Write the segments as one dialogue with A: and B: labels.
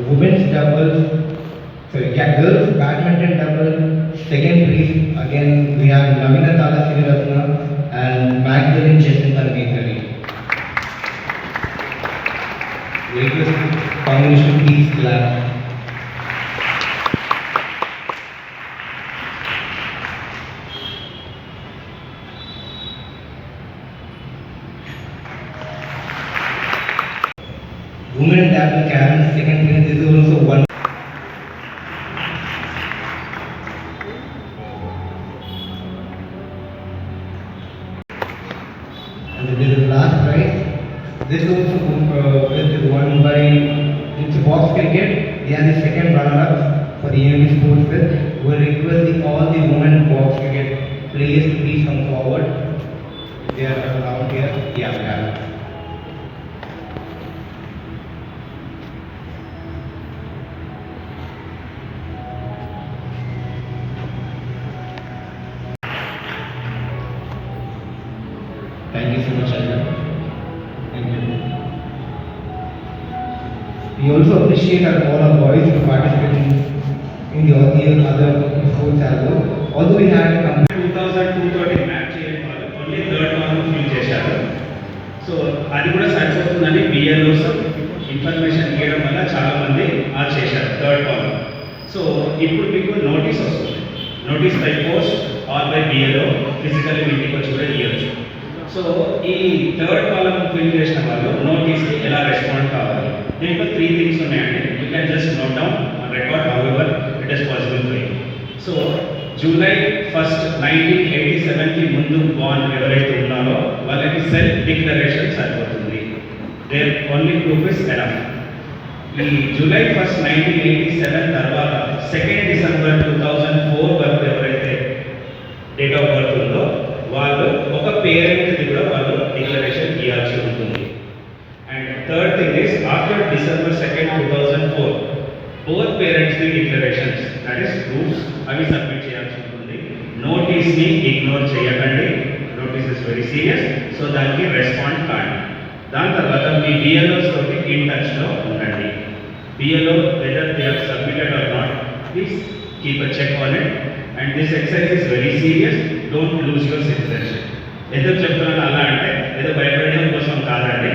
A: women's doubles, girls badminton double, second place again we have Navina Tala Siriratna and Magdalene Jacinta Negari. We request congregation please clap. Women double Karen second place. This is also one. And this is the last prize. This also is won by it's box cricket. They are the second runner-up for the Unity Sports Fest. We request all the women box cricket players to please come forward. They are around here. Yeah. Thank you so much, Aida. Thank you. We also appreciate all our boys who participated in the other sports as well. Although we had
B: 2002 match only third one fill చేశారు. So అది కూడా సరిపోతుందని BLOs information ఇవ్వడం వల్ల చాలామంది అది చేశారు third one. So ఇప్పుడు మీకు నోటీస్ వస్తుంది. Notice by post or by BLO physical ఇంటికి వచ్చి కూడా ఇవ్వచ్చు. సో ఈ థర్డ్ కాలం ఫిల్ చేసిన వాళ్ళు నోటీస్కి ఎలా రెస్పాండ్ కావాలి, దీంట్లో 3 థింగ్స్ ఉన్నాయండి. You can just note down on record however it is possible for you. So July 1st, 1987కి ముందు బాండ్ ఎవరైతే ఉన్నారో వాళ్ళకి సెల్ఫ్ డిక్లరేషన్ సరిపోతుంది. Their only proof is enough. ఈ July 1st, 1987 తర్వాత 2nd December 2004 వరకు ఎవరైతే డేట్ ఆఫ్ బర్త్ ఉందో వాళ్ళు ఒక పేరెంట్ది కూడా వాళ్ళు డిక్లరేషన్ ఇవ్వాల్సి ఉంటుంది. And third thing is after December 2nd, 2004 both parents ని డిక్లరేషన్స్ దట్ ఈస్ ప్రూఫ్స్ అవి సబ్మిట్ చేయాల్సి ఉంటుంది. నోటీస్ని ఇగ్నోర్ చేయకండి. Notice is very serious. So దానికి రెస్పాండ్ కాండి. దాని తర్వాత మీ బిఎల్ఓస్ తోటి ఇన్ టచ్లో ఉండండి. BLO whether they are submitted or not, please keep a check on it. And this exercise is very serious. Don't lose your citizenship. ఎందుకు చెప్తున్నాను అలా అంటే ఏదో భయపడడం కోసం కాదండి,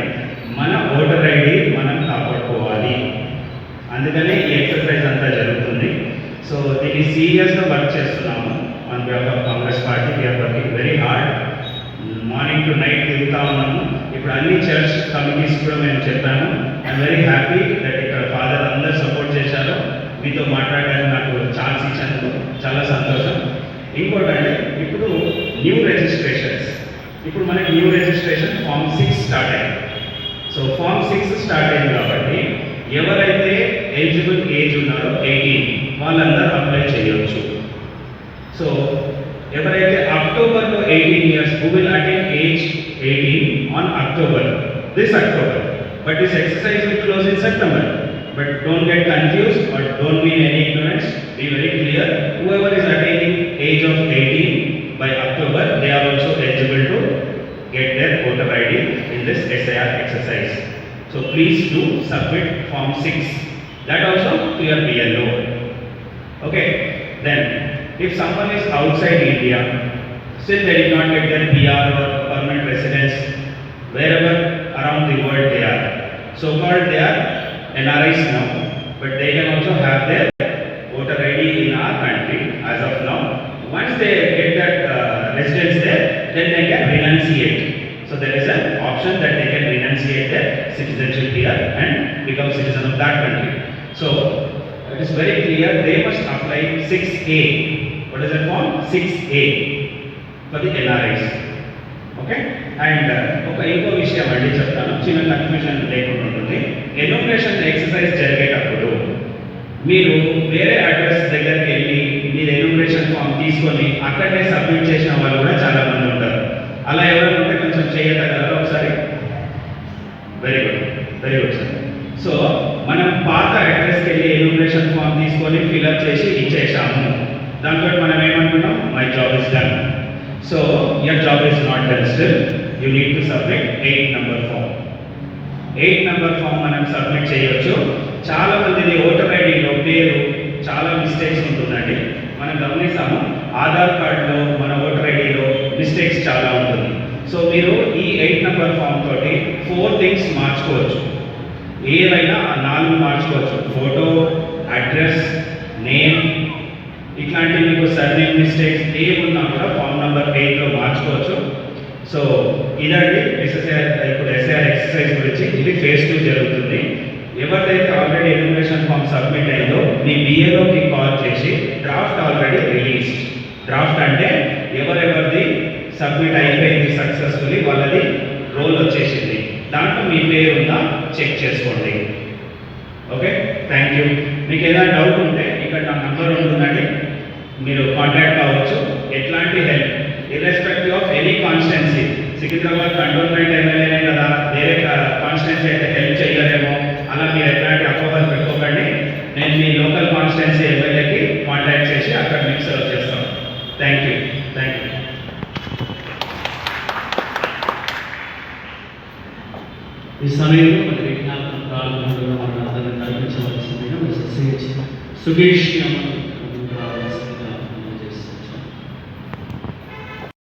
B: మన ఓటర్ ఐడి మనం కాపాడుకోవాలి. అందుకనే ఈ ఎక్సర్సైజ్ అంతా జరుగుతుంది. సో దీన్ని సీరియస్గా వర్క్ చేస్తున్నాము on behalf of Congress party. We are working very hard. Morning to night తిరుగుతూ ఉన్నాము. ఇప్పుడు అన్ని చర్చ్ కమిటీస్ కూడా మేము చెప్పాము. ఐఎమ్ వెరీ హ్యాపీ దట్ ఇక్కడ ఫాదర్ అందరు సపోర్ట్ చేశారు. మీతో మాట్లాడడానికి నాకు ఛాన్స్ ఇచ్చినందుకు చాలా సంతోషం. ఇంకోటంటే ఇప్పుడు న్యూ రిజిస్ట్రేషన్స్, ఇప్పుడు మనకి న్యూ రిజిస్ట్రేషన్ ఫామ్ 6 స్టార్ట్ అయింది. సో ఫామ్ 6 స్టార్ట్ అయింది కాబట్టి ఎవరైతే ఎలిజిబుల్ ఏజ్ ఉన్నారో 18 వాళ్ళందరూ అప్లై చేయవచ్చు. సో ఎవరైతే అక్టోబర్లో 18 years who will attain age 18 on October, this October, but this exercise will close in September. But don't get confused or don't be in any ignorance. Be very clear. Whoever is attaining age of 18 by October, they are also eligible to get their voter ID in this SIR exercise. So please do submit form 6. That also to your BLO. Okay. Then, if someone is outside India, still they did not get their PR or permanent residence wherever around the world they are. So called they are NRIs now, but they can also have their voter ID in our country as of now. Once they get that residence there, then they can renunciate. So there is an option that they can renunciate their citizenship here and become citizen of that country. So it is very clear they must apply 6A. What is that form? 6A for the NRIs. Okay? And ఇంకో విషయం మళ్ళీ చెప్తాను, చిన్న confusion లేకుండా ఉంటుంది. Enumeration exercise జరిగేటప్పుడు మీరు వేరే అడ్రస్ దగ్గరికి వెళ్ళి మీరు ఎన్యూమరేషన్ ఫామ్ తీసుకొని అక్కడనే సబ్మిట్ చేసిన వాళ్ళు కూడా చాలా మంది ఉంటారు. అలా ఎవరైనా ఉంటే కొంచెం చేయగలరా ఒకసారి? Very good sir. సో మనం పాత అడ్రస్కి వెళ్ళి ఎన్యూమరేషన్ ఫామ్ తీసుకొని ఫిల్అప్ చేసి ఇచ్చేసాము. దాంతో మనం ఏమంటున్నాం? My job is done. So your job is not done still. You need to submit 8 number form. 8 number form మనం సబ్మిట్ చేయొచ్చు. చాలా మందిది ఓటర్ ఐడిలో పేరు చాలా మిస్టేక్స్ ఉంటుందండి. మనం గమనిస్తాము ఆధార్ కార్డులో మన ఓటర్ ఐడిలో మిస్టేక్స్ చాలా ఉంటుంది. సో మీరు ఈ 8 నెంబర్ ఫామ్ తోటి 4 థింగ్స్ మార్చుకోవచ్చు. ఏవైనా ఆ 4 మార్చుకోవచ్చు. ఫోటో, అడ్రస్, నేమ్, ఇట్లాంటి మీకు సర్నేమ్ మిస్టేక్స్ ఏమున్నా కూడా ఫామ్ నెంబర్ 8లో మార్చుకోవచ్చు. సో ఇదండి ఇప్పుడు ఎస్ఐఆర్ ఎక్సర్సైజ్ గురించి. ఇది ఫేజ్ 2 జరుగుతుంది. ఎవరిదైతే ఆల్రెడీ ఎన్యుమరేషన్ ఫామ్ సబ్మిట్ అయిందో మీ బిఏలోకి కాల్ చేసి డ్రాఫ్ట్ ఆల్రెడీ రిలీజ్. డ్రాఫ్ట్ అంటే ఎవరెవరిది సబ్మిట్ అయిపోయింది సక్సెస్ఫుల్లీ, వాళ్ళది రోల్ వచ్చేసింది, దాంట్లో మీ పేరు ఉందా చెక్ చేసుకోండి. Okay, thank you. మీకు ఏదైనా డౌట్ ఉంటే ఇక్కడ నా నంబర్ ఉంటుందండి, మీరు కాంటాక్ట్ కావచ్చు. ఎట్లాంటి help irrespective of any constituency, Secunderabad cantonment ఎమ్మెల్యేనే కదా, వేరే కాన్స్టిట్యున్సీ అయితే హెల్ప్ చేయలేమో, అలా మీరు ఎట్లాంటి అపోహలు పెట్టుకోకండి. నేను మీ లోకల్ కాన్స్టిట్యున్సీ ఎమ్మెల్యేకి కాంటాక్ట్ చేసి అక్కడ మీకు సర్వ్ చేస్తాను. Thank you. Thank you.
C: ఈ సమయంలో మరి విజ్ఞాపన ప్రారంభంలో మన అందరినీ కల్పించవలసిందిగా మిస్టర్ సిహెచ్ సుగేష్